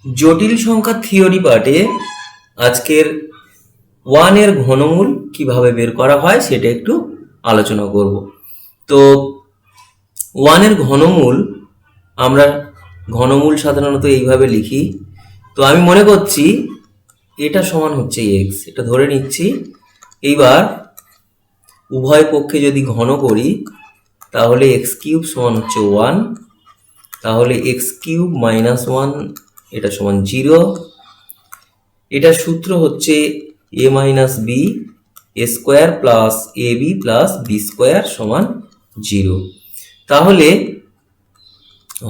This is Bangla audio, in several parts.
জটিল সংখ্যা থিওরি পার্টে আজকের ওয়ানের ঘনমূল কিভাবে বের করা হয় সেটা একটু আলোচনা করব। তো ওয়ানের ঘনমূল আমরা ঘনমূল সাধারণত এইভাবে লিখি। তো আমি মনে করছি এটা সমান হচ্ছে এক্স, এটা ধরে নিচ্ছি। এইবার উভয় পক্ষে যদি ঘন করি তাহলে এক্স কিউব সমান হচ্ছে 1, তাহলে এক্স কিউব মাইনাস 1 এটা সমান 0। এটার সূত্র হচ্ছে এ minus B A square plus A B plus b square সমান 0। তাহলে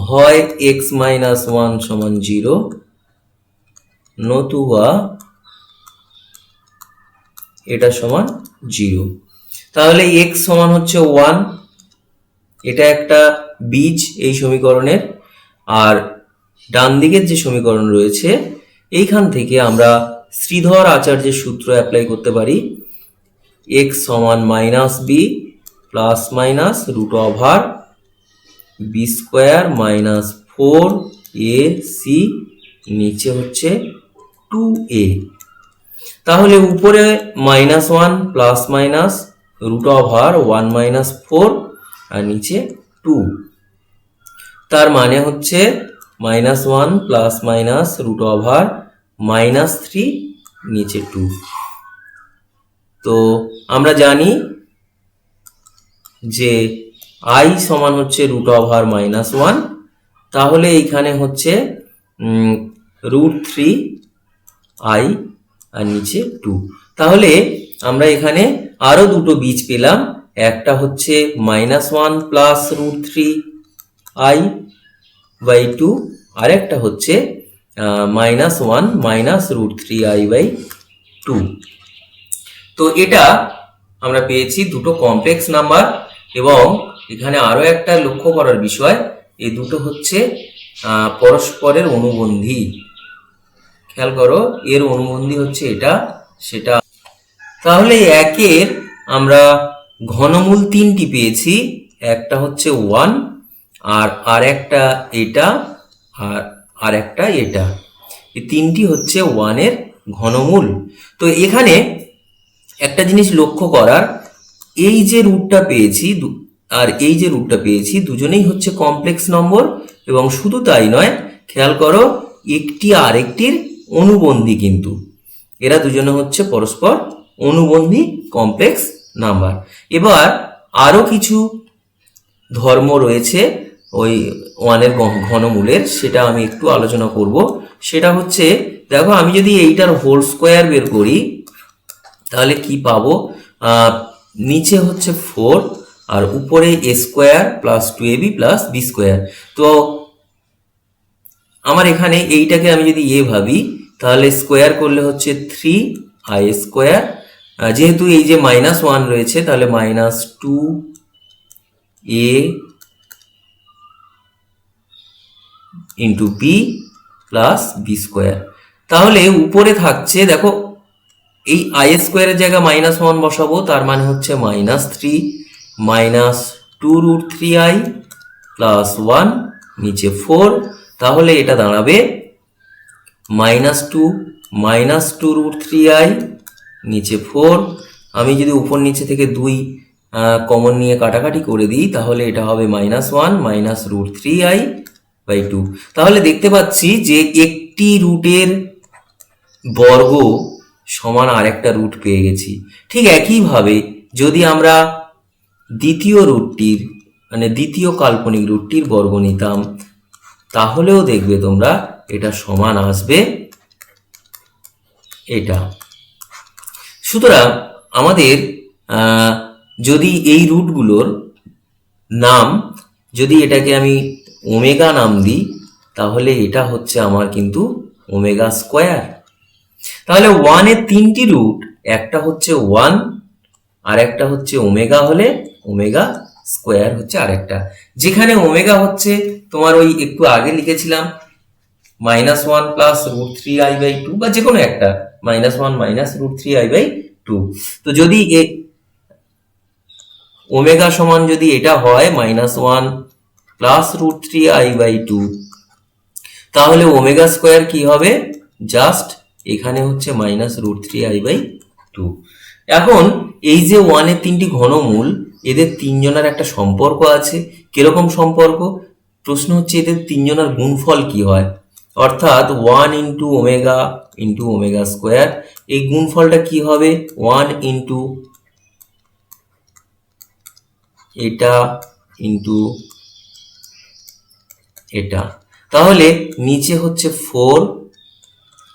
হয় এক্স মাইনাস 1 সমান 0, নতুবা এটা সমান 0। তাহলে এক্স সমান হচ্ছে 1, এটা একটা বীজ এই সমীকরণের। আর ডান দিকের যে সমীকরণ রয়েছে এইখান থেকে আমরা শ্রীধর আচার্যের সূত্র অ্যাপ্লাই করতে পারি। এক্স সমান minus b plus minus root over b square minus 4ac, নিচে হচ্ছে 2a। তাহলে উপরে -1 plus minus root over 1 minus 4 আর নিচে 2, তার মানে হচ্ছে -1 প্লাস মাইনাস রুট ওভার -3 নিচে 2। তো আমরা জানি যে i সমান হচ্ছে রুট ওভার -1, তাহলে এইখানে হচ্ছে √3i আর নিচে 2। তাহলে আমরা এখানে আরো দুটো বীজ পেলাম, একটা হচ্ছে -1 প্লাস √3i/2 আর একটা হচ্ছে -1 মাইনাস √3i/2। তো এটা আমরা পেয়েছি দুটো কমপ্লেক্স নাম্বার। এবং এখানে আরো একটা লক্ষ্য করার বিষয়, এই দুটো হচ্ছে পরস্পরের অনুবন্ধী। খেয়াল করো, এর অনুবন্ধী হচ্ছে এটা সেটা। তাহলে একের আমরা ঘনমূল 3টি পেয়েছি, একটা হচ্ছে 1 আর একটা এটা আর একটা এটা। এই তিনটি হচ্ছে 1 এর ঘনমূল। তো এখানে একটা জিনিস লক্ষ্য করার, এই যে রুটটা পেয়েছি আর এই যে রুটটা পেয়েছি দুজনেই হচ্ছে কমপ্লেক্স নম্বর। এবং শুধু তাই নয়, খেয়াল করো একটি আরেকটির অনুবন্ধী, কিন্তু এরা দুজনে হচ্ছে পরস্পর অনুবন্ধী কমপ্লেক্স নাম্বার। এবার আরো কিছু ধর্ম রয়েছে ওই ওয়ানের ঘনমূলের, সেটা আমি একটু আলোচনা করব। সেটা হচ্ছে, দেখো আমি যদি এইটার হোল স্কোয়ার বের করি তাহলে কি পাবো, নিচে হচ্ছে 4 আর উপরে a square plus 2ab plus b square. তো আমার এখানে এইটাকে আমি যদি এ ভাবি তাহলে স্কোয়ার করলে হচ্ছে 3i স্কোয়ার, যেহেতু এই যে -1 রয়েছে তাহলে -2a into b plus b square. তাহলে উপরে থাকছে, দেখো এই আই স্কোয়ারের জায়গায় -1 বসাবো, তার মানে হচ্ছে -3 -2√3i প্লাস 1 নিচে 4। তাহলে এটা দাঁড়াবে -2 -2√3i নিচে 4। আমি যদি উপর নিচে থেকে 2 কমন নিয়ে কাটাকাটি করে দিই তাহলে এটা হবে -1 -√3i/2। তাহলে দেখতে পাচ্ছি যে একটি রুটের বর্গ সমান আরেকটা রুট পেয়ে গেছি। ঠিক একইভাবে যদি আমরা দ্বিতীয় রুটটির মানে দ্বিতীয় কাল্পনিক রুটটির বর্গ নিতাম তাহলেও দেখবে তোমরা এটা সমান আসবে এটা। সুতরাং আমাদের যদি এই রুটগুলোর নাম, যদি এটাকে আমি ওমেগা নাম দিই তাহলে এটা হচ্ছে আমার কিন্তু ওমেগা স্কোয়ার। তাহলে 1 এর 3টি রুট, একটা হচ্ছে 1 আর একটা হচ্ছে ওমেগা, হলে ওমেগা স্কোয়ার হচ্ছে আরেকটা। যেখানে ওমেগা হচ্ছে তোমার ওই একটু আগে লিখেছিলাম -1 প্লাস √3i/2 বা যে কোনো একটা -1 মাইনাস √3i/2। তো যদি ওমেগা সমান যদি এটা হয় -1 প্লাস √3i/2, তাহলে ওমেগা স্কোয়ার কি হবে, জাস্ট এখানে হচ্ছে minus root three i by two. এখন এই যে ওয়ানের তিনটি ঘনমূল, এদের তিনজনের একটা সম্পর্ক আছে। কিরকম সম্পর্ক? প্রশ্ন হচ্ছে এদের তিনজনের গুণফল কি হয়, অর্থাৎ ওয়ান ইন্টু ওমেগা স্কোয়ার, এই গুণফলটা কি হবে, ওয়ান ইন্টু এটা ইন্টু এটা। তাহলে নিচে হচ্ছে 4,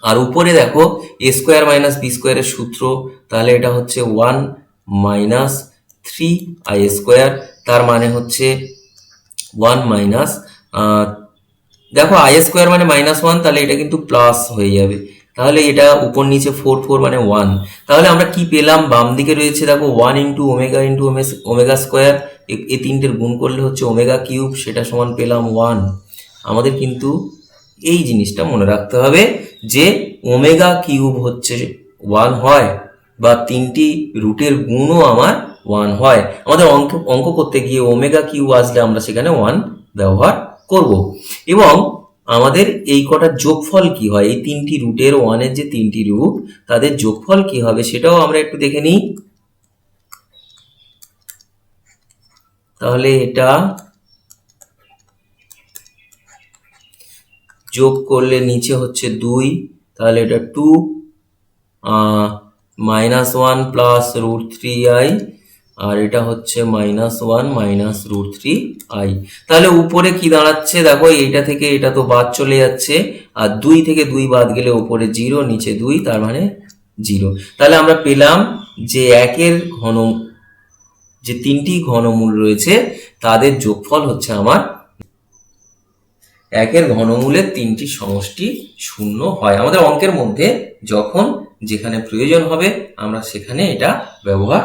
আর উপরে দেখো এ স্কোয়ার মাইনাস বি স্কোয়ারের সূত্র, তাহলে এটা হচ্ছে 1 মাইনাস 3i স্কোয়ার, তার মানে হচ্ছে 1 মাইনাস, দেখো আই স্কোয়ার মানে -1, তাহলে এটা কিন্তু প্লাস হয়ে যাবে, তাহলে এটা উপর নিচে 4 মানে 1। তাহলে আমরা কি পেলাম, বাম দিকে রয়েছে দেখো 1 ইন্টু ওমেগা স্কোয়ার, এই তিনটের গুণ করলে হচ্ছে ওমেগা কিউব, সেটা সমান পেলাম 1। আমাদের কিন্তু এই জিনিসটা মনে রাখতে হবে যে ওমেগা কিউব হচ্ছে 1 হয়, বা তিনটি রুটের গুণও আমার 1 হয়। আমাদের অঙ্ক করতে গিয়ে ওমেগা কিউব আসলে আমরা সেখানে 1 ব্যবহার করব। এবং আমাদের এই কটার যোগফল কি হয়, এই তিনটি রুটের, ওয়ানের যে তিনটি রুট তাদের যোগফল কি হবে সেটাও আমরা একটু দেখে নিই। তাহলে এটা যোগ করলে নিচে হচ্ছে 2, তাহলে এটা 2 -1 প্লাস রুট থ্রি আই, আর এটা হচ্ছে -1 মাইনাস রুট থ্রি আই। তাহলে উপরে কি দাঁড়াচ্ছে দেখো, এইটা থেকে এটা তো বাদ চলে যাচ্ছে, আর 2 থেকে 2 বাদ গেলে উপরে 0, নিচে 2, তার মানে 0। তাহলে আমরা পেলাম যে যে তিনটি ঘনমূল রয়েছে তাদের যোগফল হচ্ছে আমার, একের ঘনমূলের তিনটি সমষ্টি 0 হয়। আমাদের অঙ্কের মধ্যে যখন যেখানে প্রয়োজন হবে আমরা সেখানে এটা ব্যবহার